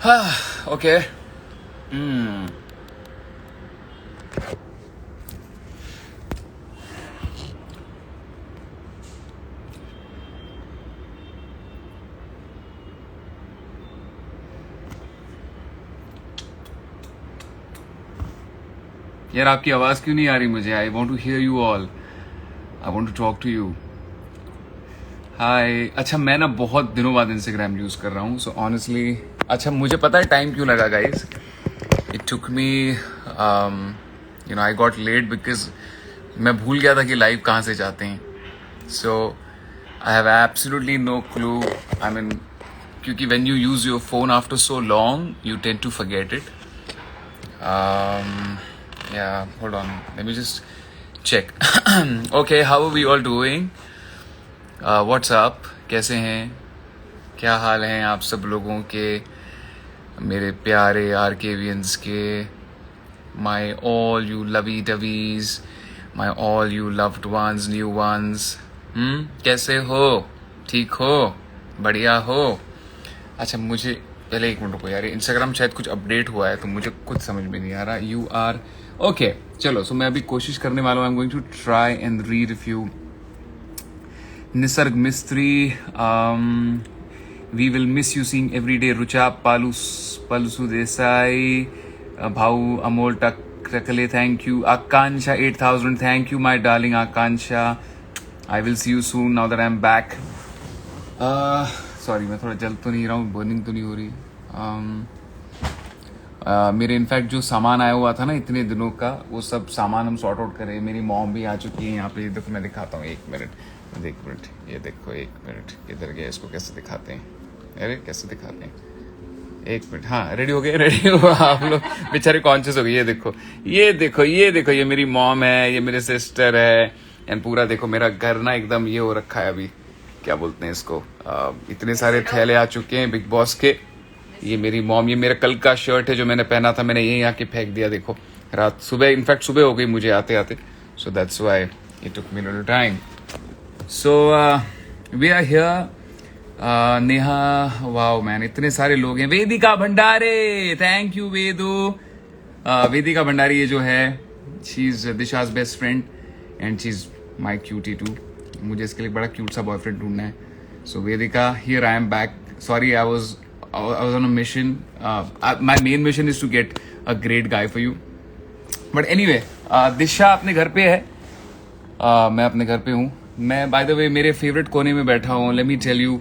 Okay. Hmm. यार आपकी आवाज़ क्यों नहीं आ रही मुझे? I want to hear you all, I want to talk to you. Hi. अच्छा, मैं ना बहुत दिनों बाद इंस्टाग्राम यूज़ कर रहा हूँ, सो ऑनेस्टली अच्छा मुझे पता है टाइम क्यों लगा guys. It took me I got late because मैं भूल गया था कि लाइव कहाँ से जाते हैं. So I have absolutely no clue. I mean क्योंकि when you use your phone after so long you tend to forget it. Yeah, hold on. Let me just check. Okay, how are we all doing? What's up? कैसे हैं? क्या हाल हैं आप सब लोगों के, मेरे प्यारे आरकेवियंस के, my all you lovey dovey's, my all you loved ones, new ones. कैसे हो? ठीक हो? बढ़िया हो? अच्छा मुझे पहले एक मिनट रुको यार, इंस्टाग्राम शायद कुछ अपडेट हुआ है तो मुझे कुछ समझ में नहीं आ रहा. You are okay. चलो, सो मैं अभी कोशिश करने वाला हूँ. I am going to try and read if you. Nisarg Mistry, we will miss you seeing every day. Rucha Palsu Desai, Bhau Amol Takle, thank you. Akanksha 8000, thank you my darling Akanksha. I will see you soon now that I am back. Sorry मैं थोड़ा जल्द तो नहीं रहा हूँ, burning तो नहीं हो रही. मेरे इनफैक्ट जो सामान आया हुआ था ना इतने दिनों का, वो सब सामान हम सॉर्ट आउट करें. मेरी मॉम भी आ चुकी है यहाँ पे. देखो मैं दिखाता हूँ, एक मिनट, एक मिनट, ये देखो, एक मिनट, किधर गया, इसको कैसे दिखाते हैं? अरे कैसे दिखाते हैं? एक मिनट. हाँ, रेडी हो गए, रेडी हो आप लोग. बेचारे कॉन्शियस हो गए. ये देखो, ये देखो, ये देखो, ये मेरी मॉम है, ये मेरे सिस्टर है. एंड पूरा देखो मेरा घर ना एकदम ये हो रखा है. अभी क्या बोलते हैं इसको, इतने सारे थैले आ चुके हैं बिग बॉस के. ये मेरी मॉम, ये मेरा कल का शर्ट है जो मैंने पहना था, मैंने यहीं आके फेंक दिया. देखो रात, सुबह, इनफैक्ट सुबह हो गई मुझे आते आते. So that's why it took me little time. So we are here. Neha, wow man, इतने सारे लोग हैं. Vedika Bhandare, thank you Vedu. वेदिका भंडारी ये जो है, she is Disha's best friend and she is my cutie too. मुझे इसके लिए बड़ा क्यूट सा बॉयफ्रेंड ढूंढना है. So Vedika, here I am back. Sorry, I was on a mission. My main mission is to get a great guy for you. But anyway, दिशा अपने घर पे है, मैं अपने घर पे हूँ. मैं बाय द वे मेरे फेवरेट कोने में बैठा हूँ. लेट मी टेल यू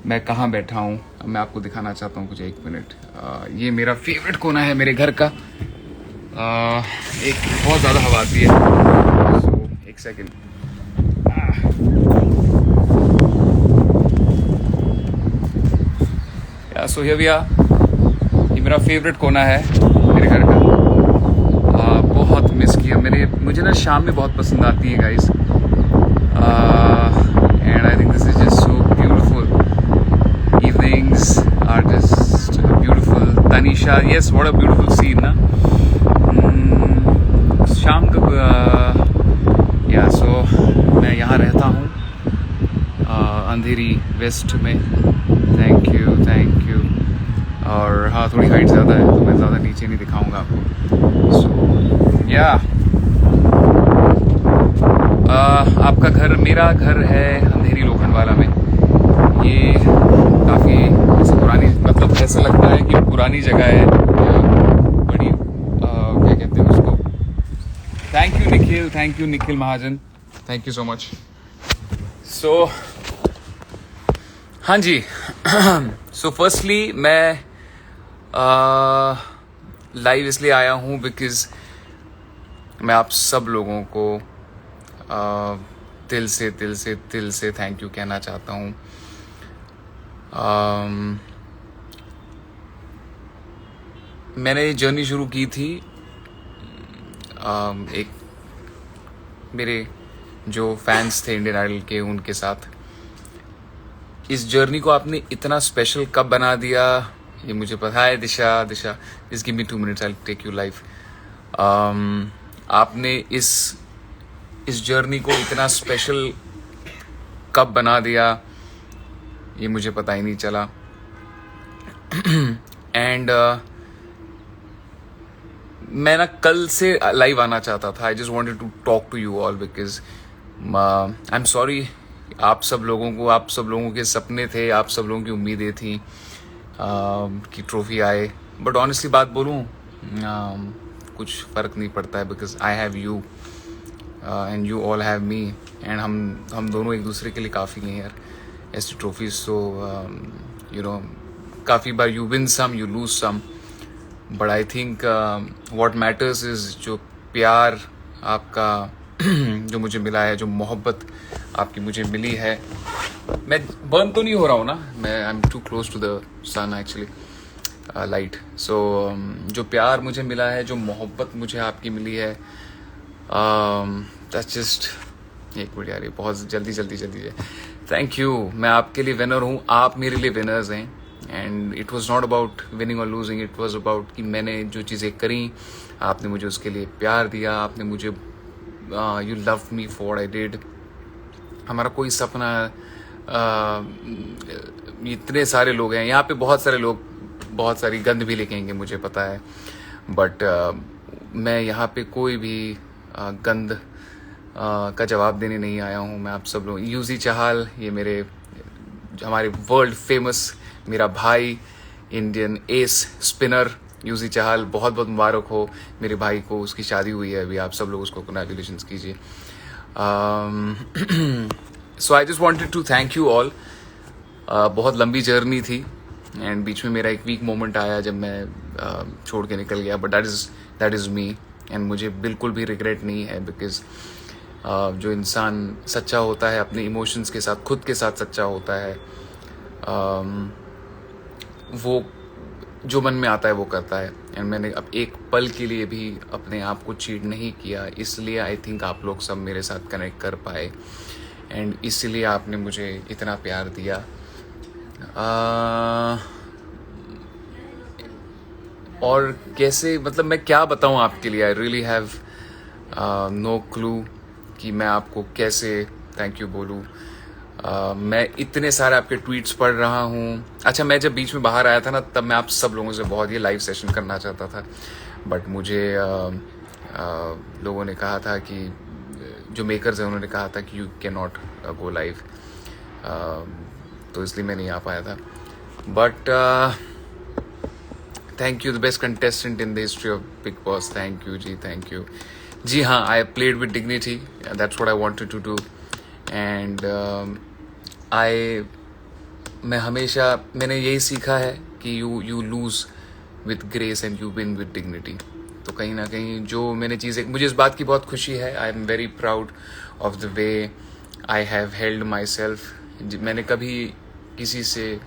मैं कहाँ बैठा हूँ. मैं आपको दिखाना चाहता हूँ कुछ. एक मिनट. ये मेरा फेवरेट कोना है मेरे घर का. एक बहुत ज़्यादा हवा आती है. So, एक second. So here we are. ये मेरा फेवरेट कोना है मेरे घर का. बहुत मिस किया. मुझे ना शाम में बहुत पसंद आती है guys. And I think this is just so beautiful. Evenings are just beautiful. Tanisha, yes, what a beautiful scene ना. शाम का या सो मैं यहाँ रहता हूँ अंधेरी वेस्ट में. Thank you, thank you. और हाँ, थोड़ी हाइट ज़्यादा है तो मैं ज़्यादा नीचे नहीं दिखाऊंगा आपको. सो या आपका घर, मेरा घर है अंधेरी लोखंडवाला में. ये काफ़ी ऐसे पुरानी, मतलब ऐसा लगता है कि पुरानी जगह है. बड़ी क्या कहते हैं उसको. Thank you Nikhil Mahajan, thank you so much. So हाँ जी. सो फर्स्टली मैं लाइव इसलिए आया हूँ बिकॉज़ मैं आप सब लोगों को दिल से थैंक यू कहना चाहता हूँ. मैंने ये जर्नी शुरू की थी एक मेरे जो फैंस थे इंडियन आइडल के, उनके साथ. इस जर्नी को आपने इतना स्पेशल कब बना दिया ये मुझे पता है. Disha, just give me 2 minutes, I take you live. आपने इस जर्नी को इतना स्पेशल कब बना दिया ये मुझे पता ही नहीं चला. एंड मैं ना कल से लाइव आना चाहता था. I just wanted to talk to you all because I am sorry. आप सब लोगों के सपने थे, आप सब लोगों की उम्मीदें थी कि ट्रॉफी आए. बट ऑनेस्टली बात बोलूँ, कुछ फ़र्क नहीं पड़ता है because I have you and you all have me. And हम दोनों एक दूसरे के लिए काफ़ी हैं यार. ऐसी ट्रॉफीज तो यू नो काफ़ी बार you win some, you lose some, but I think what matters is जो प्यार आपका जो मुझे मिला है, जो मोहब्बत आपकी मुझे मिली है. मैं बर्न तो नहीं हो रहा हूँ ना, मैं I am too close to the sun actually, light. So जो प्यार मुझे मिला है, जो मोहब्बत मुझे आपकी मिली है, दैट्स जस्ट. एक मिनट यार, ये बहुत जल्दी. Thank you. मैं आपके लिए विनर हूँ, आप मेरे लिए विनर्स हैं. And it was not about winning और लूजिंग, इट वॉज अबाउट कि मैंने जो चीज़ें करी, आपने मुझे उसके लिए प्यार दिया, आपने मुझे you love me for I did. हमारा कोई सपना, इतने सारे लोग हैं यहाँ पे, बहुत सारे लोग बहुत सारी गंद भी लेके आएंगे मुझे पता है, बट मैं यहाँ पे कोई भी गंद का जवाब देने नहीं आया हूँ. मैं आप सब लोग, यूजी चाहल, ये हमारे वर्ल्ड फेमस मेरा भाई, इंडियन एस स्पिनर यूजी चाहल, बहुत बहुत मुबारक हो मेरे भाई को. उसकी शादी हुई है अभी, आप सब लोग उसको कंग्रेचुलेशंस कीजिए. So I just wanted to thank you all. बहुत लंबी जर्नी थी एंड बीच में मेरा एक वीक मोमेंट आया जब मैं छोड़ के निकल गया, but that is me. And मुझे बिल्कुल भी रिग्रेट नहीं है बिकॉज जो इंसान सच्चा होता है अपने इमोशंस के साथ, खुद के साथ सच्चा होता है, वो जो मन में आता है वो करता है. एंड मैंने अब एक पल के लिए भी अपने आप को चीट नहीं किया, इसलिए आई थिंक आप लोग सब मेरे साथ कनेक्ट कर पाए एंड इसलिए आपने मुझे इतना प्यार दिया. और कैसे, मतलब मैं क्या बताऊं आपके लिए, I really have no clue कि मैं आपको कैसे थैंक यू बोलूं. मैं इतने सारे आपके ट्वीट्स पढ़ रहा हूँ. अच्छा, मैं जब बीच में बाहर आया था ना, तब मैं आप सब लोगों से बहुत ही लाइव सेशन करना चाहता था, बट मुझे लोगों ने कहा था कि जो मेकर्स हैं उन्होंने कहा था कि you can not go live, तो इसलिए मैं नहीं आ पाया था. But thank you, the best contestant in the history of Bigg Boss. Thank you ji, thank you ji. हाँ, I played with dignity, that's what I wanted to do. And मैं हमेशा, मैंने यही सीखा है कि you lose with grace and you win with dignity. तो कहीं ना कहीं जो मैंने चीज़ें, मुझे इस बात की बहुत खुशी है. I am very proud of the way I have held my self. मैंने कभी किसी से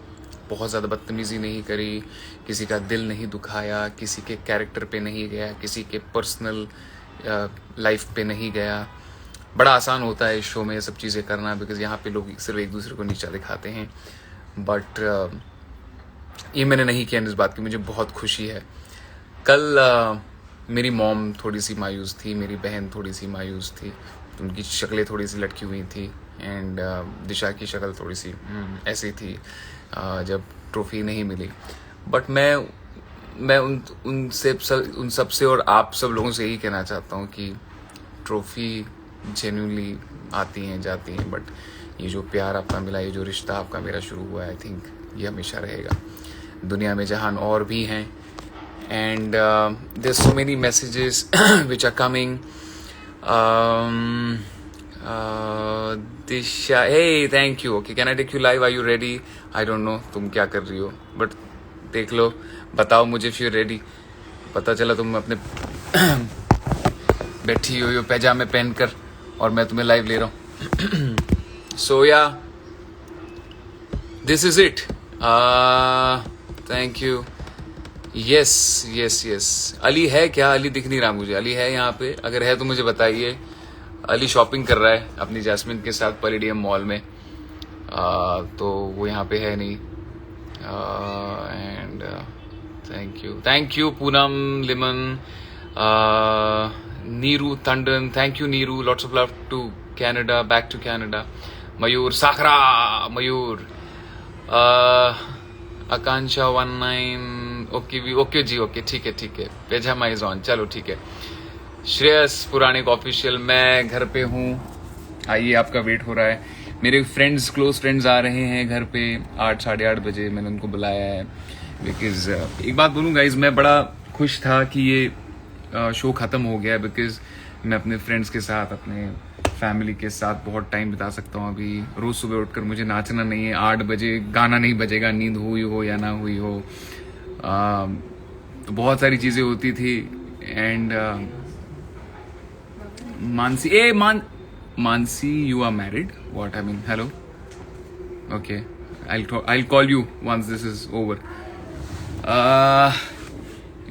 बहुत ज़्यादा बदतमीज़ी नहीं करी, किसी का दिल नहीं दुखाया, किसी के कैरेक्टर पे नहीं गया, किसी के पर्सनल लाइफ पे नहीं गया. बड़ा आसान होता है इस शो में ये सब चीज़ें करना बिकॉज यहाँ पे लोग सिर्फ एक दूसरे को नीचा दिखाते हैं, बट ये मैंने नहीं किया. इस बात की मुझे बहुत खुशी है. कल मेरी मॉम थोड़ी सी मायूस थी, मेरी बहन थोड़ी सी मायूस थी, उनकी शक्लें थोड़ी सी लटकी हुई थी एंड दिशा की शक्ल थोड़ी सी ऐसी थी जब ट्रॉफी नहीं मिली. बट मैं उन सब से और आप सब लोगों से यही कहना चाहता हूँ कि ट्रॉफी जेन्युइनली आती हैं जाती हैं, बट ये जो प्यार आपका मिला, ये जो रिश्ता आपका मेरा शुरू हुआ है, आई थिंक ये हमेशा रहेगा. दुनिया में जहान और भी हैं and there so many messages which are coming. Disha, hey thank you. Okay, can I take you live, are you ready? I don't know तुम क्या कर रही हो, बट देख लो, बताओ मुझे इफ यू रेडी. पता चला तुम अपने बैठी हुई हो पैजामे पहनकर और मैं तुम्हें लाइव ले रहा हूँ. सो या, this is it. Thank you. Yes. Ali है क्या? अली दिख नहीं रहा मुझे. अली है यहाँ पे? अगर है तो मुझे बताइए. अली शॉपिंग कर रहा है अपनी जैस्मिन के साथ पैलेडियम मॉल में, तो वो यहाँ पे है नहीं. And thank you Poonam Liman, Neeru Tandon, thank you Neeru. Lots of love to Canada, back to Canada. Mayur Sakhra, Mayur. Akanksha 19, okay ji, okay, ठीक है, पेजामा इज ऑन, चलो ठीक है। श्रेयस पुराणिक ऑफिशियल, मैं घर पे हूँ, आइए, आपका वेट हो रहा है। मेरे फ्रेंड्स, क्लोज फ्रेंड्स आ रहे हैं घर पे 8 साढ़े 8 बजे, मैंने उनको बुलाया है। बिकॉज एक बात बोलूँ गाइज, मैं बड़ा खुश था कि ये शो ख़त्म हो गया, बिकॉज मैं अपने फ्रेंड्स के साथ, अपने फैमिली के साथ बहुत टाइम बिता सकता हूँ। अभी रोज़ सुबह उठकर मुझे नाचना नहीं है, 8 बजे गाना नहीं बजेगा, नींद हुई हो या ना हुई हो। तो बहुत सारी चीज़ें होती थी। And Mansi, you are married? What I mean? Hello. Okay, I'll call you once this is over.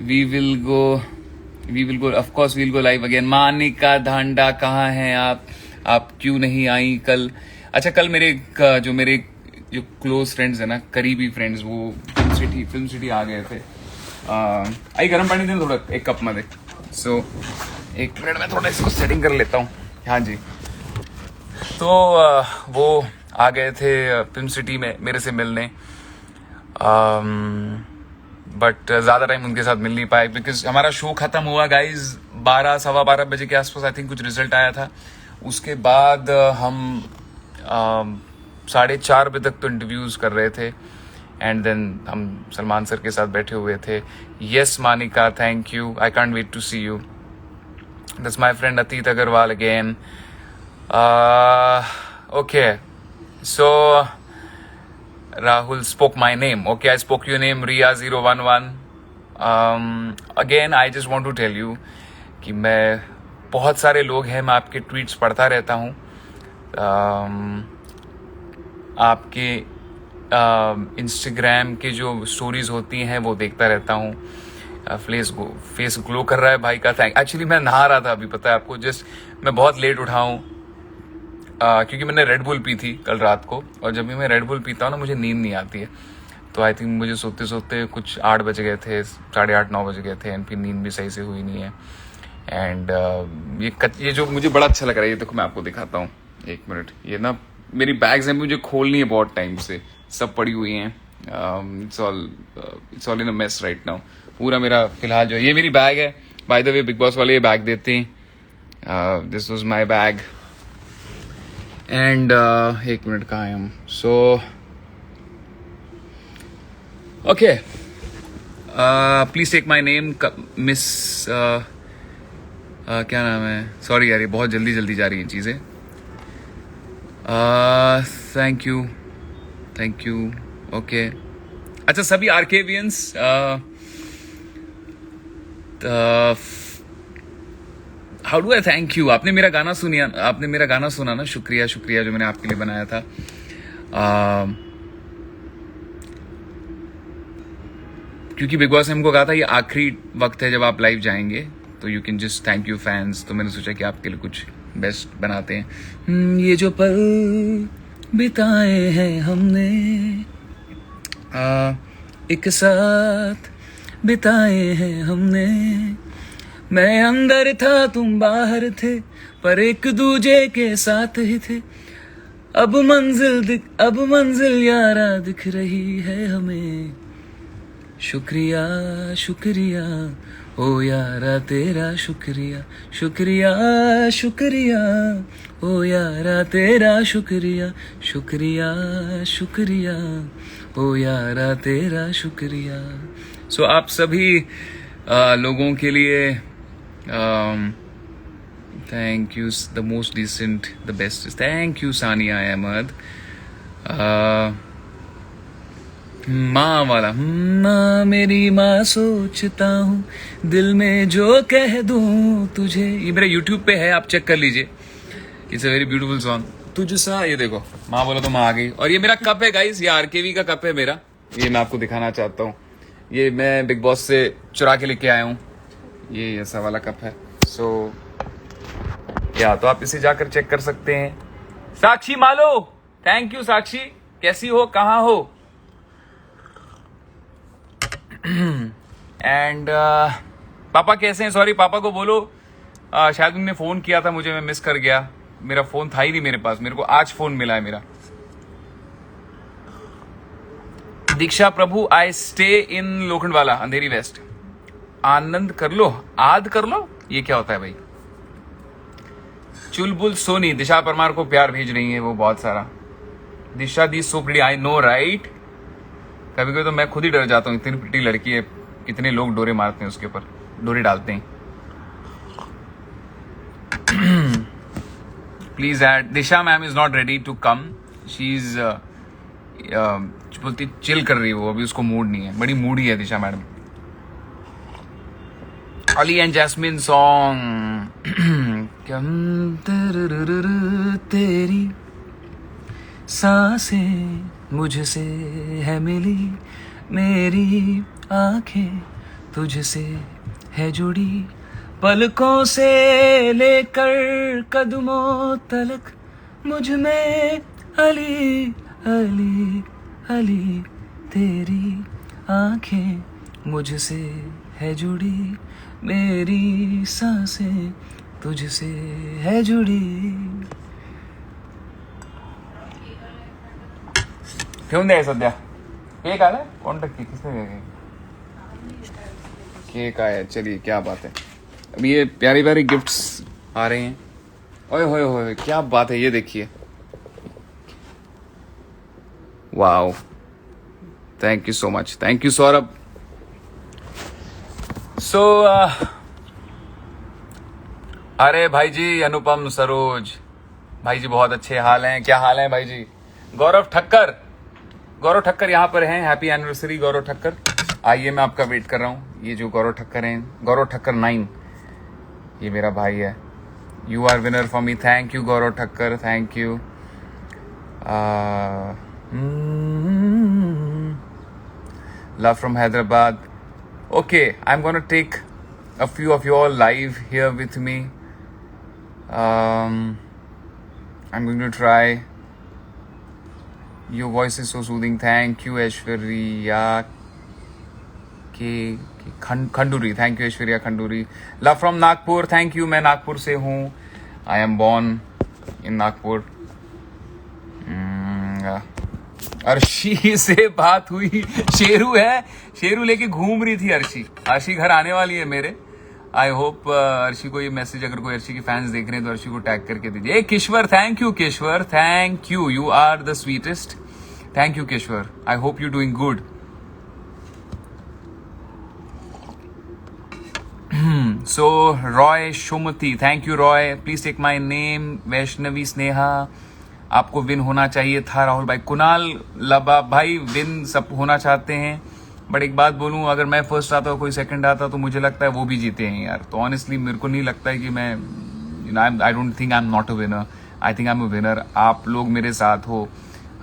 We will go. Of course, we'll go live again. Manika Dhanda, कहाँ हैं आप? आप क्यों नहीं आई कल? अच्छा, कल मेरे जो क्लोज फ्रेंड्स है ना, करीबी फ्रेंड्स, वो फिल्म सिटी आ गए थे। आई गर्म पानी देना थोड़ा, एक कप में दे। सो एक मिनट में थोड़ा इसको सेटिंग कर लेता हूँ। हाँ जी, तो वो आ गए थे फिल्म सिटी में मेरे से मिलने, बट ज़्यादा टाइम उनके साथ मिल नहीं पाए, बिकॉज हमारा शो ख़त्म हुआ गाइज 12 सवा 12 बजे के आसपास, आई थिंक कुछ रिजल्ट आया था। उसके बाद हम 4:30 बजे तक तो इंटरव्यूज़ कर रहे थे, एंड देन हम सलमान सर के साथ बैठे हुए थे। Yes Manika, thank you, I can't wait to see you. That's my friend Atit Agarwal again. Okay, so Rahul spoke my name. Okay, I spoke your name, Ria011. Again, I just want to tell you कि मैं, बहुत सारे लोग हैं, मैं आपके tweets पढ़ता रहता हूँ, आपके इंस्टाग्राम के जो स्टोरीज होती हैं वो देखता रहता हूँ। फेस ग्लो कर रहा है भाई का, थैंक। एक्चुअली मैं नहा रहा था अभी, पता है आपको, जस्ट मैं बहुत लेट उठा हूँ क्योंकि मैंने रेड बुल पी थी कल रात को, और जब भी मैं रेड बुल पीता हूँ ना, मुझे नींद नहीं आती है। तो आई थिंक मुझे सोते सोते कुछ 8 बज गए थे, 8:30 9 बज गए थे, एंड फिर नींद भी सही से हुई नहीं है। एंड ये जो मुझे बड़ा अच्छा लग रहा है, ये देखो मैं आपको दिखाता हूँ, एक मिनट। ये ना मेरी बैग्स हैं, मुझे खोलनी है बहुत टाइम से, सब पड़ी हुई हैं। It's all in a mess right now. पूरा मेरा फिलहाल जो ये मेरी बैग है, by the way Bigg Boss वाले ये बैग देते हैं। This was my bag. And एक मिनट, कहाँ हैं हम? So okay, please take my name miss, क्या नाम है? सॉरी यार, ये बहुत जल्दी जा रही हैं चीज़ें। Thank you. ओके, अच्छा, सभी आर्केवियंस, how do I thank you? आपने मेरा गाना सुना ना, शुक्रिया जो मैंने आपके लिए बनाया था। क्योंकि बिग बॉस ने हमको कहा था ये आखिरी वक्त है जब आप लाइव जाएंगे, तो you can just thank you fans. तो मैंने सोचा कि आपके लिए कुछ बेस्ट बनाते हैं। ये जो पल बिताए हैं हमने एक साथ बिताए हैं हमने, मैं अंदर था तुम बाहर थे, पर एक दूजे के साथ ही थे। अब मंजिल यारा दिख रही है हमें। शुक्रिया ओ यारा तेरा, शुक्रिया ओ यारा तेरा, शुक्रिया ओ यारा तेरा, शुक्रिया। सो आप सभी लोगों के लिए thank you, the most decent, the best, thank you Sania Ahmed. माँ वाला, माँ मेरी माँ सोचता हूँ, दिल में जो कह दूँ तुझे, ये मेरा यूट्यूब पे है, आप चेक कर लीजिए। It's a very beautiful song. तुझसा, ये देखो, माँ बोला तो माँ आ गई। और ये मेरा कप है गाइस, ये आरकेवी का कप है मेरा, ये मैं आपको दिखाना चाहता हूँ। ये मैं बिग बॉस से चुरा के लेके आया हूँ, ये ऐसा वाला कप है। सो या तो आप इसे जाकर चेक कर सकते हैं। साक्षी मालो, थैंक यू साक्षी, कैसी हो, कहाँ हो? एंड पापा कैसे हैं? सॉरी, पापा को बोलो शायद उनने फोन किया था मुझे, मैं मिस कर गया, मेरा फोन था ही नहीं मेरे पास, मेरे को आज फोन मिला है मेरा। Diksha Prabhu, I stay in Lokhandwala, Andheri West. आनंद कर लो, आद कर लो, ये क्या होता है भाई? चुलबुल सोनी, दिशा परमार को प्यार भेज रही है वो बहुत सारा। दिशा दी so pretty, I know right. कभी कभी तो मैं खुद ही डर जाता हूँ, इतनी प्रिटी लड़की है, कितने लोग डोरे मारते हैं उसके ऊपर, डोरे डालते हैं। Please add, Disha ma'am is not ready to come, she is बोलती चिल कर रही है वो, अभी उसको मूड नहीं है, बड़ी मूडी है Disha madam. Ali and Jasmin song. तेरी सांसें मुझसे है मिली, मेरी आंखें तुझसे है जुड़ी, पलकों से लेकर कदमों तलक मुझ में अली अली अली, तेरी आंखें मुझसे है जुड़ी, मेरी सांसें तुझसे है जुड़ी। घेऊन द्या सध्या केक आलाय, कोण टक्की किसने केक आया? चलिए क्या बात है, अब ये प्यारी प्यारी गिफ्ट्स आ रहे हैं। ओए होए होए, क्या बात है, ये देखिए, wow, thank you so much, thank you Saurabh. So अरे भाई जी अनुपम सरोज भाई जी बहुत अच्छे हाल हैं, क्या हाल है भाई जी? गौरव ठक्कर यहाँ पर हैं, हैप्पी एनिवर्सरी गौरव ठक्कर। आइए, मैं आपका वेट कर रहा हूँ। ये जो गौरव ठक्कर हैं, गौरव ठक्कर 9, ये मेरा भाई है। You are winner for me, thank you Gaurav Thakkar, thank you. Love from Hyderabad. Okay, I am gonna take a few of you all live here with me. I'm going to try. Your voice is so soothing. Thank you Aishwarya Khanduri. Thank you Aishwarya Khanduri. Love from Nagpur. Thank you. मैं नागपुर से हूँ. I am born in Nagpur. Arshi से बात हुई, शेरू है, शेरू लेके घूम रही थी अर्शी घर आने वाली है मेरे। आई होप अर्शी को ये मैसेज, अगर कोई अर्शी के फैंस देख रहे हैं तो अर्शी को टैग करके दीजिए। Kishwar, thank you Kishwar, thank you, you are the sweetest, thank you Kishwar, I hope you doing good. So Roy Shumati, thank you Roy, please take my name. Vaishnavi Sneha, आपको विन होना चाहिए था राहुल भाई। कुणाल लबाब भाई, विन सब होना चाहते हैं, बट एक बात बोलूं, अगर मैं फर्स्ट आता और कोई सेकंड आता तो मुझे लगता है वो भी जीते हैं यार। तो ऑनेस्टली मेरे को नहीं लगता है कि मैं, I don't think I am not a winner, I think I am a winner. आप लोग मेरे साथ हो,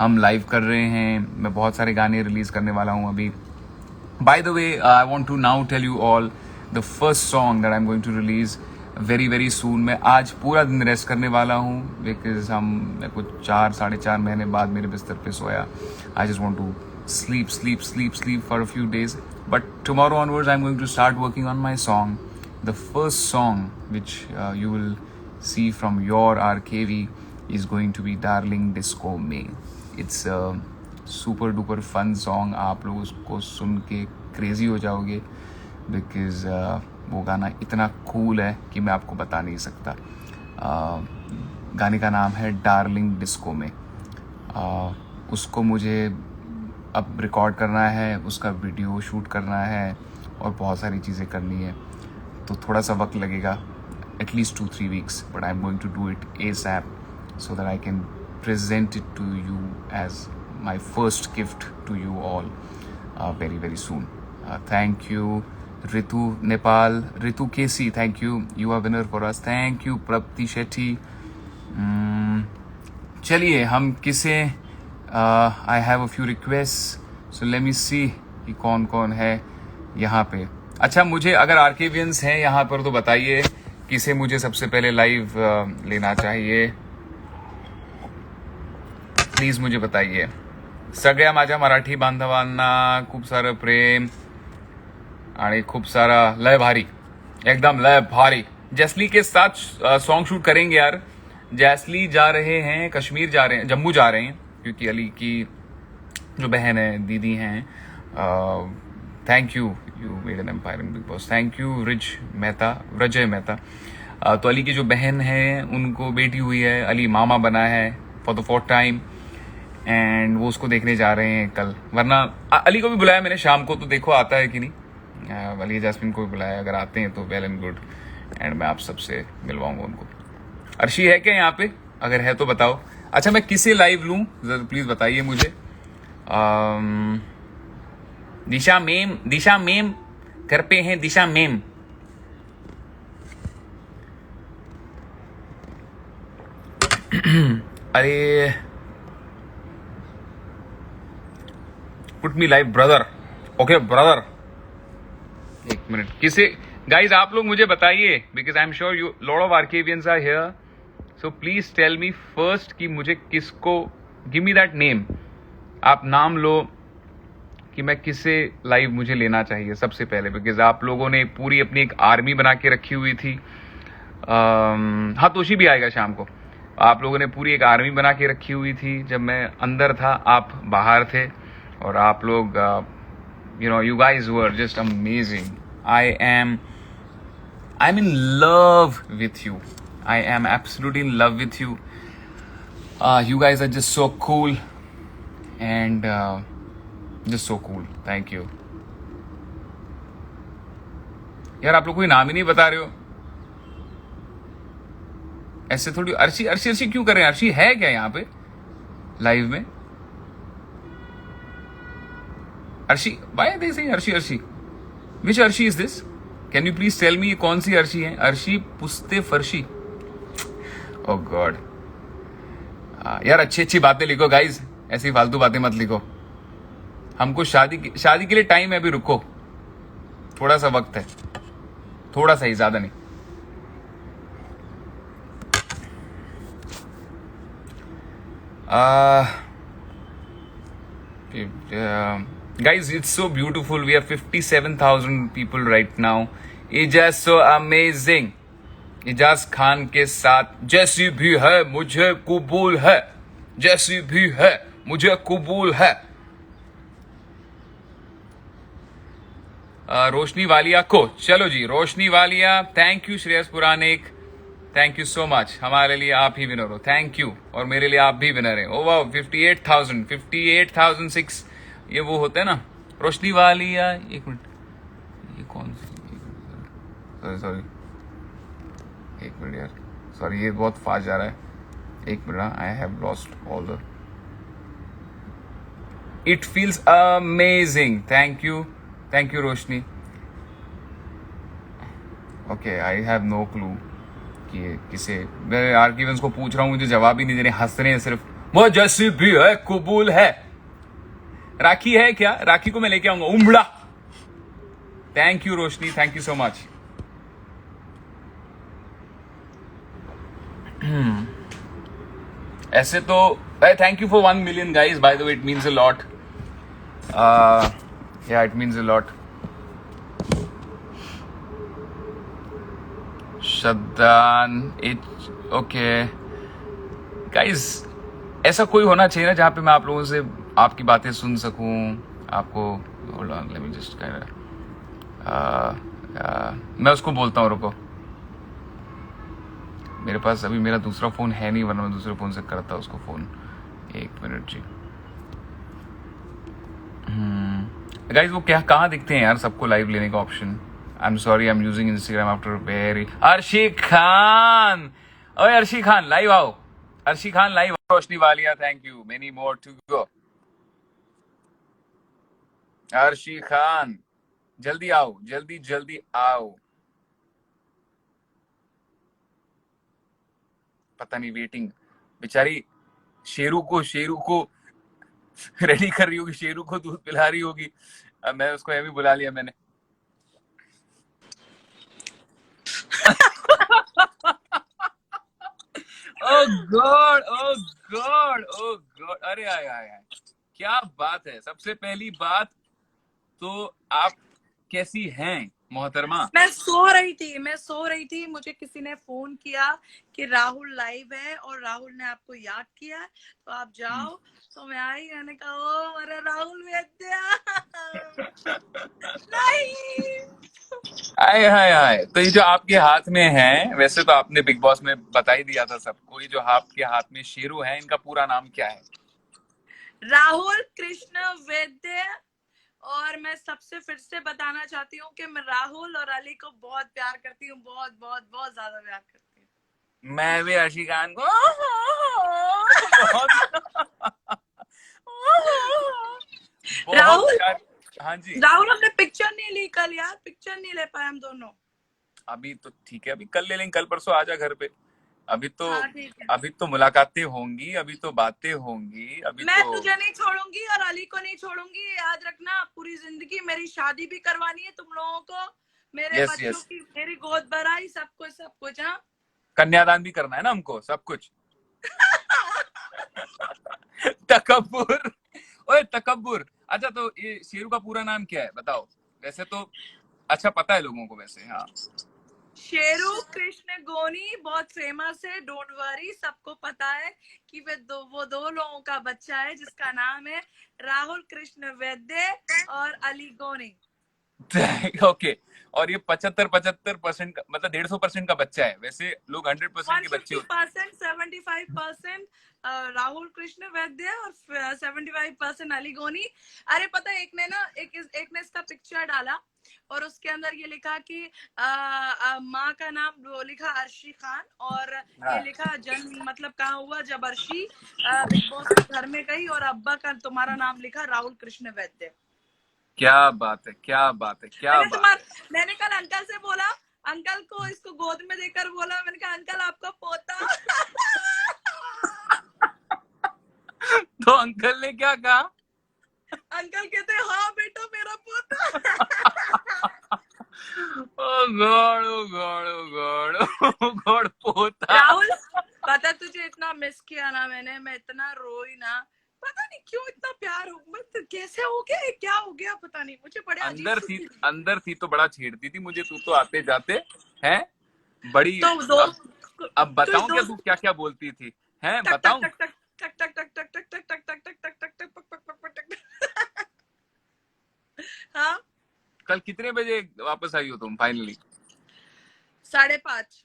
हम लाइव कर रहे हैं, मैं बहुत सारे गाने रिलीज करने वाला हूं अभी। By the way, I want to now tell you all the first song that I am going to release very very soon. मैं आज पूरा दिन रेस्ट करने वाला हूँ, बिकॉज मैं कुछ 4-4.5 महीने बाद मेरे बिस्तर पे सोया। I just want to sleep for a few days, but tomorrow onwards I'm going to start working on my song. The first song which you will see from your RKV is going to be Darling Disco Me. It's a super duper fun song. आप लोग उसको सुन के crazy हो जाओगे, because वो गाना इतना cool है कि मैं आपको बता नहीं सकता। गाने का नाम है Darling Disco Me। उसको मुझे अब रिकॉर्ड करना है, उसका वीडियो शूट करना है और बहुत सारी चीज़ें करनी है, तो थोड़ा सा वक्त लगेगा, at least 2-3 weeks, but I am going to do it ASAP so that I can present it to you as my first gift to you all very very soon. Thank you Ritu Nepal, Ritu Kesi, thank you, you are winner for us. Thank you Prapti Shetty. चलिए हम किसे, I have a few requests, so let me see कि कौन कौन है यहाँ पे। अच्छा, मुझे अगर आर्केवियंस हैं यहाँ पर तो बताइए किसे मुझे सबसे पहले लाइव लेना चाहिए, प्लीज मुझे बताइए। सगळ्या माझ्या मराठी बांधवांना खूप सारं प्रेम आणि खूप सारा लय भारी, एकदम लय भारी। जैसली के साथ सॉन्ग शूट करेंगे यार। जैसली जा रहे हैं, कश्मीर जा रहे हैं, जम्मू जा रहे हैं, क्योंकि अली की जो बहन है, दीदी हैं, thank you, you made an empire in Bigg Boss. Thank you Rij Mehta, Vijay Mehta. तो अली की जो बहन है उनको बेटी हुई है, अली मामा बना है for the fourth time, and वो उसको देखने जा रहे हैं कल। वरना अली को भी बुलाया मैंने शाम को, तो देखो आता है कि नहीं। अली जैस्मिन को भी बुलाया, अगर आते हैं तो वेल एंड गुड, एंड मैं आप सबसे मिलवाऊंगा उनको। अर्शी है क्या यहाँ पे? अगर है तो बताओ। अच्छा, मैं किसे लाइव लूं जरा प्लीज बताइए मुझे। दिशा मेम, दिशा मेम घर पे हैं, दिशा मेम। अरे put me live brother. Okay brother, एक मिनट, किसे गाइज आप लोग मुझे बताइए, because I am sure you lot of आर्केवियंस are here, so please tell me first कि मुझे किसको, गिव मी दैट नेम, आप नाम लो कि मैं किसे लाइव मुझे लेना चाहिए सबसे पहले, बिकॉज आप लोगों ने पूरी अपनी एक आर्मी बना के रखी हुई थी। हाँ, तोशी भी आएगा शाम को। आप लोगों ने पूरी एक आर्मी बना के रखी हुई थी, जब मैं अंदर था आप बाहर थे, और आप लोग you know, you guys were just amazing. I'm in love with you. I am absolutely in love with you. You guys are just so cool, and just so cool. Thank you. यार आप लोग कोई नाम ही नहीं बता रहे हो, ऐसे थोड़ी। अर्शी अर्शी अर्शी क्यों कर रहे हैं? अर्शी है क्या यहाँ पे लाइव में? Arshi, why are they saying Arshi Arshi? Which Arshi is this? Can you please tell me कौन सी अर्शी है? अर्शी पुस्ते फर्शी। Oh God. यार अच्छी अच्छी बातें लिखो गाइज, ऐसी फालतू बातें मत लिखो। हमको शादी के लिए टाइम है, अभी रुको, थोड़ा सा वक्त है, थोड़ा सा ही, ज्यादा नहीं। Guys, it's so beautiful. We have 57,000 people right now. It's just so amazing. Ijaz Khan के साथ जैसी भी है मुझे कबूल है, जैसी भी है मुझे कबूल है। रोशनी वालिया को, चलो जी Roshni Walia, thank you. Shreyas Puranik, thank you so much. हमारे लिए आप ही विनर हो, थैंक यू। और मेरे लिए आप भी विनर हैं। ओ वाह, 58,000, 58,006, ये वो होते हैं ना रोशनी वालिया। एक मिनट, ये कौन सी, सॉरी सॉरी, एक मिनट यार, सॉरी ये बहुत फास्ट जा रहा है, एक minute. I have lost all the, it feels amazing, thank you Roshni. Okay, I have no clue कि किसे, मैं आर्किवेंस को पूछ रहा हूँ, मुझे जवाब ही नहीं दे रहे, हंस रहे हैं सिर्फ। वो जैसी भी है कबूल है। राखी है क्या? राखी को मैं लेके आऊंगा, उमड़ा। Thank you Roshni, thank you so much. ऐसे तो thank you for 1 million guys, by the way, it means a lot. Yeah it means a lot. Shadan, it okay guys, ऐसा कोई होना चाहिए ना जहां पे मैं आप लोगों से आपकी बातें सुन सकूं। आपको hold on, let me just मैं उसको बोलता हूँ, रुको, मेरे पास अभी मेरा दूसरा फोन है नहीं, वरना मैं दूसरे फोन से करता उसको फोन। एक मिनट जी। गाइज वो क्या कहाँ दिखते हैं यार सबको लाइव लेने का option? I am sorry, I am using Instagram after very. Arshi Khan, ओए अर्शी खान लाइव आओ, Arshi Khan live. Roshni Walia, thank you, many more to go. Arshi Khan जल्दी आओ, जल्दी जल्दी आओ। पता नहीं, वेटिंग बेचारी शेरू को रेडी कर रही होगी, शेरू को दूध पिला रही होगी। अब मैं उसको भी बुला लिया मैंने। ओह गॉड, ओह गॉड, ओह गॉड, अरे आय आय आय, क्या बात है। सबसे पहली बात तो आप कैसी हैं मोहतरमा। मैं सो रही थी, मुझे किसी ने फोन किया कि राहुल लाइव है और राहुल ने आपको याद किया है, तो आप जाओ। तो मैं आई, मैंने कहा ओ अरे राहुल वैद्या। नहीं। हाय हाय हाय, तो ये जो आपके हाथ में है, वैसे तो आपने बिग बॉस में बता ही दिया था सबको, ये जो आपके हाथ में शेरू है, इनका पूरा नाम क्या है? राहुल कृष्ण वैद्य। और मैं सबसे फिर से बताना चाहती हूँ कि मैं राहुल और अली को बहुत प्यार करती हूँ, बहुत बहुत बहुत ज्यादा प्यार करती हूँ। मैं भी अर्शी खान को बहुत बहुत राहुल प्यार। हाँ जी। राहुल हमने पिक्चर नहीं ली कल यार, पिक्चर नहीं ले पाए हम दोनों। अभी तो ठीक है, अभी कल ले लेंगे, कल परसों आ जा घर पे। अभी तो हाँ ठीक है। अभी तो मुलाकातें होंगी, अभी तो बातें होंगी, अभी मैं तो। तुझे नहीं छोड़ूंगी और अली को नहीं छोड़ूंगी, याद रखना पूरी जिंदगी। मेरी शादी भी करवानी है तुम लोगों को, मेरे यस बच्चों यस, की, मेरी गोद भराई, सब कुछ सब कुछ। हाँ। कन्यादान भी करना है ना हमको, सब कुछ। तकब्बुर। ओए तकब्बुर। अच्छा, तो ये शेरू का पूरा नाम क्या है बताओ? वैसे तो अच्छा पता है लोगों को वैसे, हाँ। शेरू कृष्ण गोनी बहुत फेमस है, डोंट वरी, सबको पता है कि वो दो लोगों का बच्चा है जिसका नाम है राहुल कृष्ण वैद्य और अली गोनी। ओके। और ये 75% का मतलब 150% का बच्चा है, वैसे लोग 100% के बच्चे होते 150%, 75% राहुल कृष्ण वैद्य और 75% अली गोनी। अरे पता है, एक ने इसका पिक्चर डाला और उसके अंदर ये लिखा कि माँ का नाम वो लिखा अर्शी खान, और हैं। ये हाँ। लिखा जन्म मतलब कहाँ हुआ, जब अर्शी बिग बॉस के घर में गई, और अब्बा का तुम्हारा नाम लिखा राहुल कृष्ण वैद्य। क्या बात है, क्या बात है, क्या मैंने बात है। तुम्हारा मैंने कल अंकल से बोला, अंकल को इसको गोद में देकर बोला, मैंने कहा अंकल आपका पोता। तो अंकल ने क्या कहा? अंकल कहते हाँ बेटा मेरा पोता। ओ गॉड, ओ गॉड, ओ गॉड, ओ गॉड, पोता। राहुल, पता तुझे इतना मिस किया ना मैंने, मैं इतना रोई ना, पता नहीं क्यों इतना प्यार हो, मतलब कैसे हो गया, क्या हो गया पता नहीं, मुझे बड़े अजीब अंदर सी थी, फीलिंग। अंदर थी तो बड़ा छेड़ती थी मुझे, तू तो आते जाते हैं बड़ी। तो दो अब अब तो बताऊं क्या दो तू क्या क्या बोलती थी? हैं टक टक बताऊं? टक टक टक टक टक टक टक टक टक टक टक टक टक पक पक पक टक। हाँ। कल कितने बजे वापस आई हो तुम फाइनली? 5:30।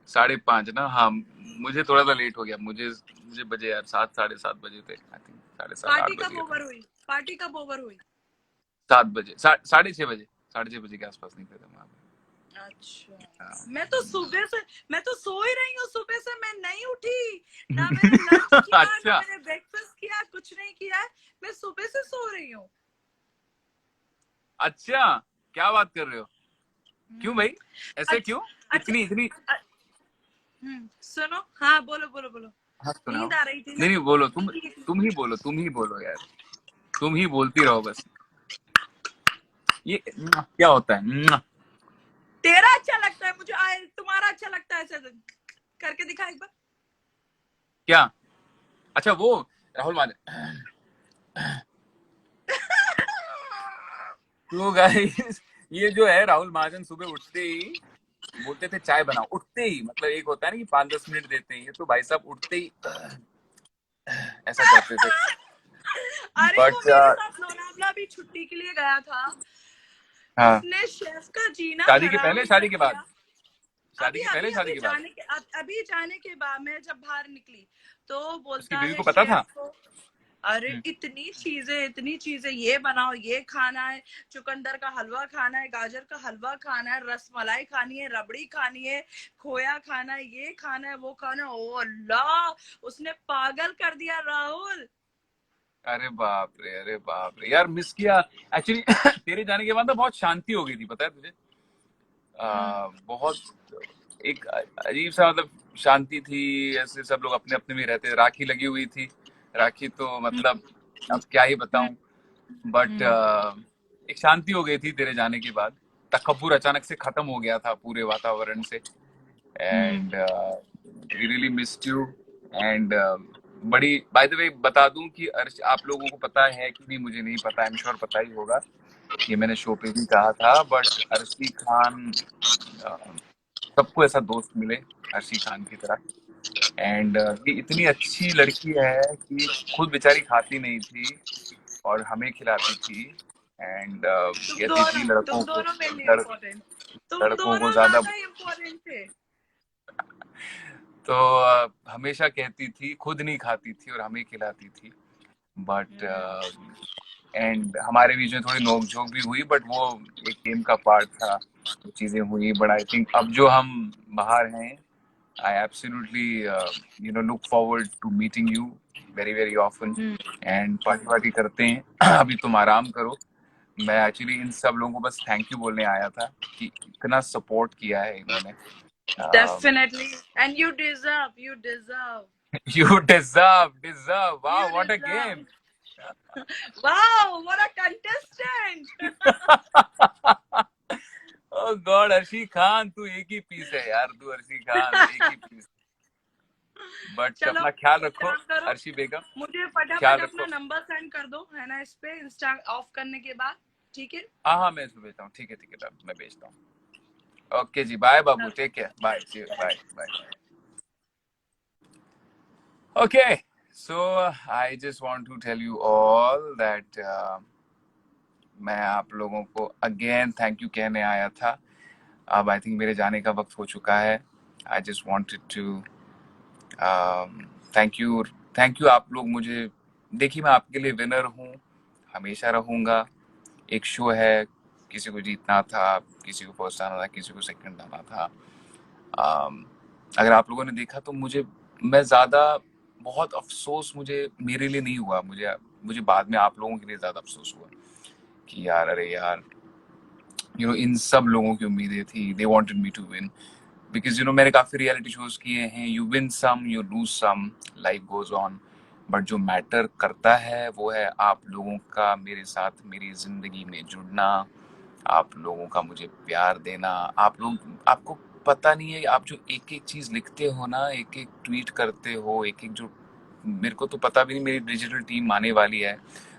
5:30 ना, हाँ। मुझे थोड़ा सा लेट हो गया, मुझे मुझे बजे यार 7, 7:30 बजे थे, आई थिंक 7:30, 8 पार्टी बज कब गए थे। ओवर हुई? पार्टी कब ओवर हुई? 7 बजे, 6:30 बजे, 6:30 के आसपास निकले थे वहां पे। अच्छा। हाँ। मैं तो सो ही रही हूँ, सुबह से मैं नहीं उठी, ना मैंने लंच किया, ना अच्छा, मैंने ब्रेकफास्ट किया, कुछ नहीं किया है, मैं सुबह से सो रही हूँ। अच्छा, क्या बात कर रहे हो? क्यों भाई? ऐसे अच्छा क्यों? अच्छा। इतनी इतनी। सुनो, हाँ बोलो बोलो बोलो। हाँ सुनाओ। नींद आ रही थी नहीं ना। नहीं, बोलो तुम। निकली थी। तुम ही बोलो, तुम ही बोलो यार। तुम ही बोलती रहो बस। ये क्या होता है? तेरा अच्छा लगता है मुझे, तुम्हारा अच्छा लगता है ऐसे करके दिखा एक बार। क्या? अच्छा वो राहुल मान। तो गाइस, ये जो है राहुल महाजन सुबह उठते ही बोलते थे चाय बनाओ, उठते ही, मतलब एक होता है ना कि 5-10 मिनट देते हैं, ये तो भाई साहब उठते ही ऐसा करते थे। अरे वो बट मेरे साथ लोनावला भी छुट्टी के लिए गया था, हाँ। उसने शेफ का जीना शादी के हराम पहले, कर शादी के बाद? दिया। शादी के पहले, शादी के बाद? अभी जाने के बाद मैं जब बाहर निकली तो उसकी बोलता बीवी है को पता शेफ था? को, अरे हम्म। इतनी चीजें, ये बनाओ, ये खाना है, चुकंदर का हलवा खाना है, गाजर का हलवा खाना है, रस मलाई खानी है, रबड़ी खानी है, खोया खाना है, ये खाना है, वो खाना है, ओ अल्लाह, उसने पागल कर दिया राहुल। अरे बाप रे, अरे बाप रे यार, मिस किया। एक्चुअली तेरे जाने के बाद ना बहुत शांति हो गई थी, पता है तुझे? हम्म बहुत एक अजीब सा मतलब शांति थी। ऐसे सब लोग अपने अपने में रहते थे, राखी लगी हुई थी। राखी तो मतलब अब क्या ही हम्म बताऊं। बट हम्म एक शांति हो गई थी तेरे जाने के बाद। तकब्बुर अचानक से खत्म हो गया था पूरे वातावरण से। Hmm and we really missed you. And बड़ी बाय द वे बता दूं कि आप लोगों को पता है कि नहीं मुझे नहीं पता, आई एम श्योर पता ही होगा ये मैंने शो पे भी कहा था, बट अर्शी खान, अ, सबको ऐसा दोस्त मिले अर्शी खान की तरह। एंड ये इतनी अच्छी लड़की है कि खुद बेचारी खाती नहीं थी और हमें खिलाती थी। एंड कहती थी तुम दोनों मेरे लिए लड़, इम्पोर्टेंट, तुम लड़कों को दोनों ज्यादा। ज्यादा इम्पोर्टेंट थे। तो हमेशा कहती थी, खुद नहीं खाती थी और हमें खिलाती थी। बट एंड हमारे बीच में थोड़ी नोक-झोंक भी हुई, बट वो एक गेम का पार्ट था, तो चीजें हुई। बट आई थिंक अब जो हम बाहर हैं, I absolutely look forward to meeting you very very often, and party वार्टी करते हैं। अभी तुम आराम करो। मैं एक्चुअली इन सब लोगों को बस थैंक यू बोलने आया था कि इतना सपोर्ट किया है इन्होंने। Definitely, and you deserve, you deserve, you deserve, you wow what a deserve. Game. Wow, what a contestant! Oh God, Arshi Khan तू एक ही पीस है यार, तू अर्शी खान एक ही पीस। बट चलो अपना ख्याल एक रखो काम करो, अर्शी बेगम, मुझे ख्याल फटाफट अपना रखो। नंबर सेंड कर दो, है ना, इस पे इंस्टा ऑफ करने के बाद, ठीक है? हाँ हाँ, मैं इसको भेजता हूँ, ठीक है ठीक है, मैं भेजता हूँ। ओके जी, बाय बाबू, चलो, take care, bye, bye bye. Okay, so I just want to tell you all that मैं आप लोगों को अगेन थैंक यू कहने आया था। अब आई थिंक मेरे जाने का वक्त हो चुका है। I just wanted to thank you, thank you आप लोग मुझे। देखिए, मैं आपके लिए विनर हूँ, हमेशा रहूँगा। एक शो है, किसी को जीतना था, किसी को फर्स्ट आना था, किसी को सेकंड आना था। अगर आप लोगों ने देखा तो मैं ज़्यादा बहुत अफसोस मुझे मेरे लिए नहीं हुआ, मुझे मुझे बाद में आप लोगों के लिए ज़्यादा अफसोस हुआ कि यार, अरे यार, इन सब लोगों की उम्मीदें थी, they wanted me to win. Because मैंने काफ़ी रियलिटी शोज किए हैं, you win some, you lose some, life goes on. But जो मैटर करता है वो है आप लोगों का मेरे साथ मेरी ज़िंदगी में जुड़ना, आप लोगों का मुझे प्यार देना। आपको पता नहीं है, आप जो एक एक चीज़ लिखते हो ना, एक एक ट्वीट करते हो, एक एक जो, मेरे को तो पता भी नहीं, मेरी डिजिटल टीम आने वाली है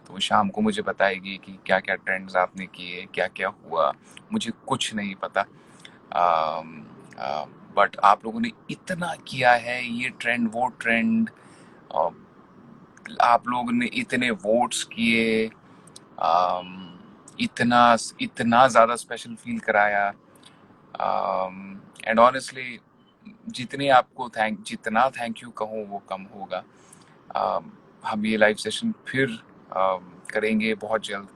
तो वो शाम को मुझे बताएगी कि क्या क्या ट्रेंड्स आपने किए, क्या क्या हुआ, मुझे कुछ नहीं पता। बट आप लोगों ने इतना किया है, ये ट्रेंड वो ट्रेंड, आप लोगों ने इतने वोट्स किए, इतना इतना ज़्यादा स्पेशल फील कराया। एंड ऑनेस्टली, जितना थैंक यू कहूँ वो कम होगा। हम ये लाइव सेशन फिर करेंगे बहुत जल्द।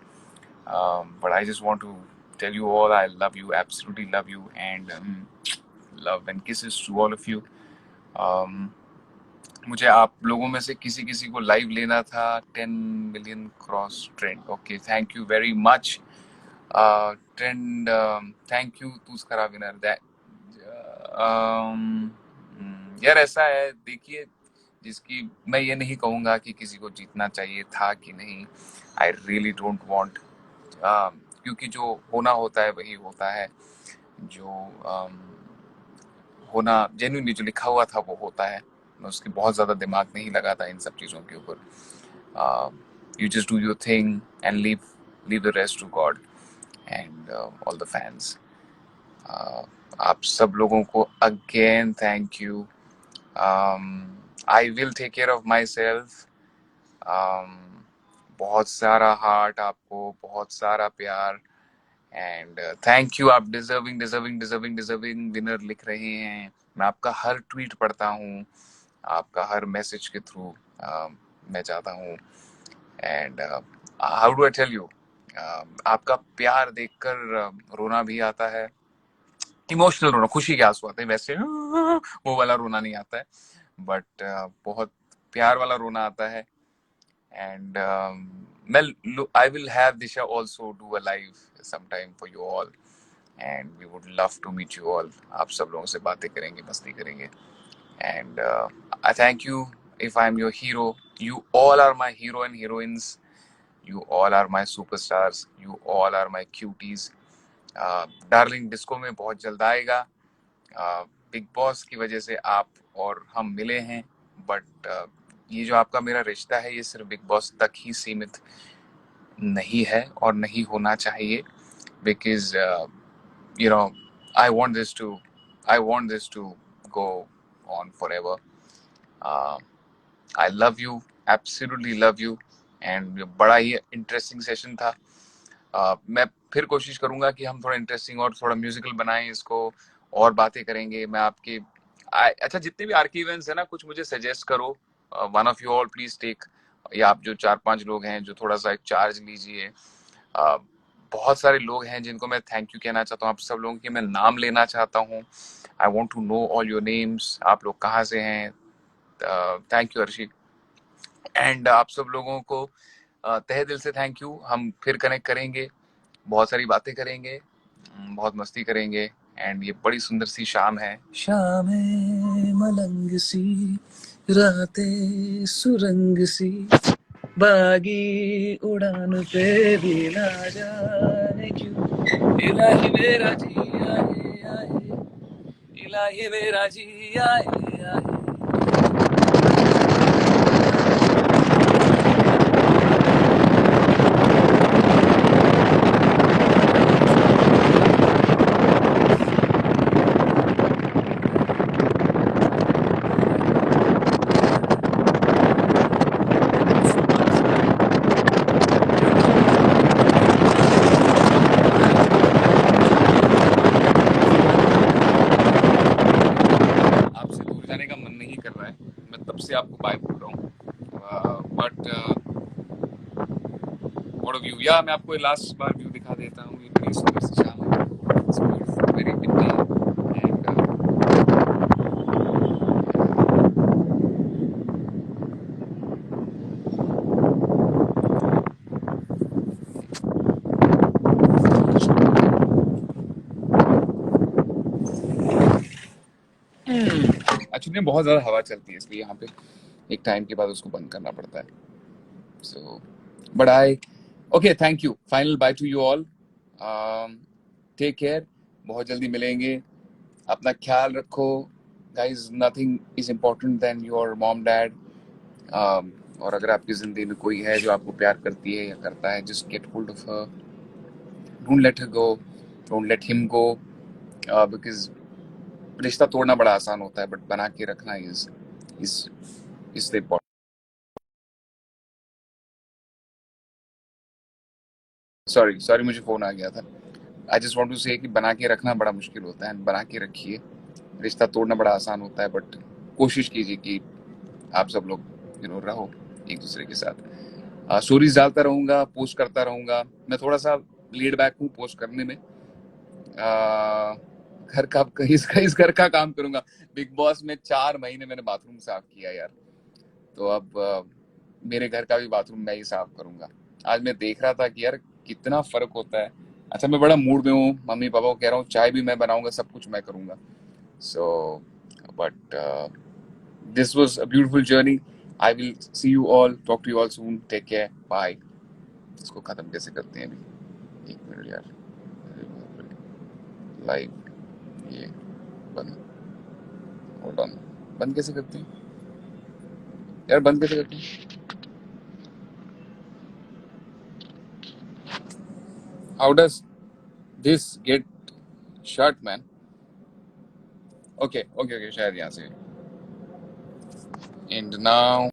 But I just want to tell you all, I love you, absolutely love you, and love and kisses to all of you. मुझे आप लोगों में से किसी किसी को लाइव लेना था, 10 million cross trend. Okay, thank you very much trend, thank you, तूज खरा विनर दैट। यार ऐसा है, देखिए, जिसकी मैं ये नहीं कहूँगा कि किसी को जीतना चाहिए था कि नहीं, आई रियली डोंट वांट, क्योंकि जो होना होता है वही होता है, जो होना जेन्युइनली जो लिखा हुआ था वो होता है। मैं उसकी बहुत ज़्यादा दिमाग नहीं लगाता इन सब चीज़ों के ऊपर। You just do your thing and leave the rest to God and all the fans. आप सब लोगों को again thank you. I will take care of myself. बहुत सारा हार्ट आपको, बहुत सारा प्यार, एंड थैंक यू। आप deserving deserving deserving deserving winner लिख रहे हैं। मैं आपका हर ट्वीट पढ़ता हूँ, आपका हर मैसेज के थ्रू मैं जाता हूँ। And how do I tell you, आपका प्यार देखकर रोना भी आता है, इमोशनल रोना, खुशी के आंसू आते हैं, वैसे वो वाला रोना नहीं आता है, बट बहुत प्यार वाला रोना आता है। And I will have Disha also do a live sometime for you all, and we would love to meet you all. आप सब लोगों से बातें करेंगे, मस्ती करेंगे, and I thank you. If I'm your hero, you all are my hero and heroines. You all are my superstars. You all are my cuties. Darling disco में बहुत जल्द आएगा। बिग बॉस की वजह से आप और हम मिले हैं, बट ये जो आपका मेरा रिश्ता है ये सिर्फ बिग बॉस तक ही सीमित नहीं है और नहीं होना चाहिए, because you know I want this to I want this to go on forever. uh, I love you, absolutely love you, and बड़ा ही इंटरेस्टिंग सेशन था. मैं फिर कोशिश करूंगा कि हम थोड़ा इंटरेस्टिंग और थोड़ा म्यूजिकल बनाएं इसको, और बातें करेंगे. मैं आपके अच्छा जितने भी आर्की इवेंट्स है ना, कुछ मुझे सजेस्ट करो. One of you all please take, या आप जो 4-5 लोग हैं जो थोड़ा सा एक चार्ज लीजिए. अ, बहुत सारे लोग हैं जिनको मैं थैंक यू कहना चाहता हूँ. आप सब लोगों के मैं नाम लेना चाहता हूँ. I want to know all your names. आप लोग कहाँ से हैं? Thank you Arshi. एंड आप सब लोगों को तहे दिल से थैंक यू. हम फिर कनेक्ट करेंगे, बहुत सारी बातें करेंगे, बहुत मस्ती करेंगे. एंड ये बड़ी सुंदर सी शाम है. शाम है मलंग सी, रातें सुरंग सी, बागी उड़ान पे भी ना जाने क्यों, इलाही मेरा जी आए आए, इलाही मेरा जी आए आए. आपसे दूर जाने का मन नहीं कर रहा है, मैं तब से आपको बाय बोल रहा हूँ. बट व्हाट व्यू, या मैं आपको लास्ट बार व्यू दिखा देता हूँ. ये बड़ी सुंदर सी शाम है, वेरी पिंडी. एंड एक्चुअली बहुत ज्यादा हवा चलती है, इसलिए यहाँ पे एक टाइम के बाद उसको बंद करना पड़ता है. So but I okay, thank you. Final bye to you all. Take care. बहुत जल्दी मिलेंगे. अपना ख्याल रखो guys. Nothing is important than your mom dad. और अगर आपकी जिंदगी में कोई है जो आपको प्यार करती है या करता है, just get hold of her. Don't let her go, don't let him go. Because रिश्ता तोड़ना बड़ा आसान होता है, बट बना के रखना is is the important. Sorry sorry, मुझे फोन आ गया था. आई जस्ट वांट टू से कि बना के रखना बड़ा मुश्किल होता है, बना के रखिए. रिश्ता तोड़ना बड़ा आसान होता है, बट कोशिश कीजिए कि आप सब लोग रहो एक दूसरे के साथ. स्टोरीज डालता रहूंगा, पोस्ट करता रहूंगा. मैं थोड़ा सा लेड बैक हूँ पोस्ट करने में. घर का इस घर का काम करूंगा. बिग बॉस में 4 महीने मैंने बाथरूम साफ किया यार, तो अब मेरे घर का भी बाथरूम मैं ही साफ करूंगा. आज मैं देख रहा था कि यार कितना फर्क होता है. अच्छा मैं बड़ा मूड में हूँ, मम्मी पापा को कह रहा हूँ चाय भी मैं बनाऊंगा, सब कुछ मैं करूंगा. So but this was a beautiful journey. I will see you all, talk to you all soon. Take care, bye. इसको खत्म कैसे करते हैं अभी? 1 मिनट यार. लाइव ये बंद, होल्ड ऑन. बंद कैसे करते हैं यार? बंद कैसे करते हैं? How does this get shut man? Okay okay okay, शायद यहाँ से. And now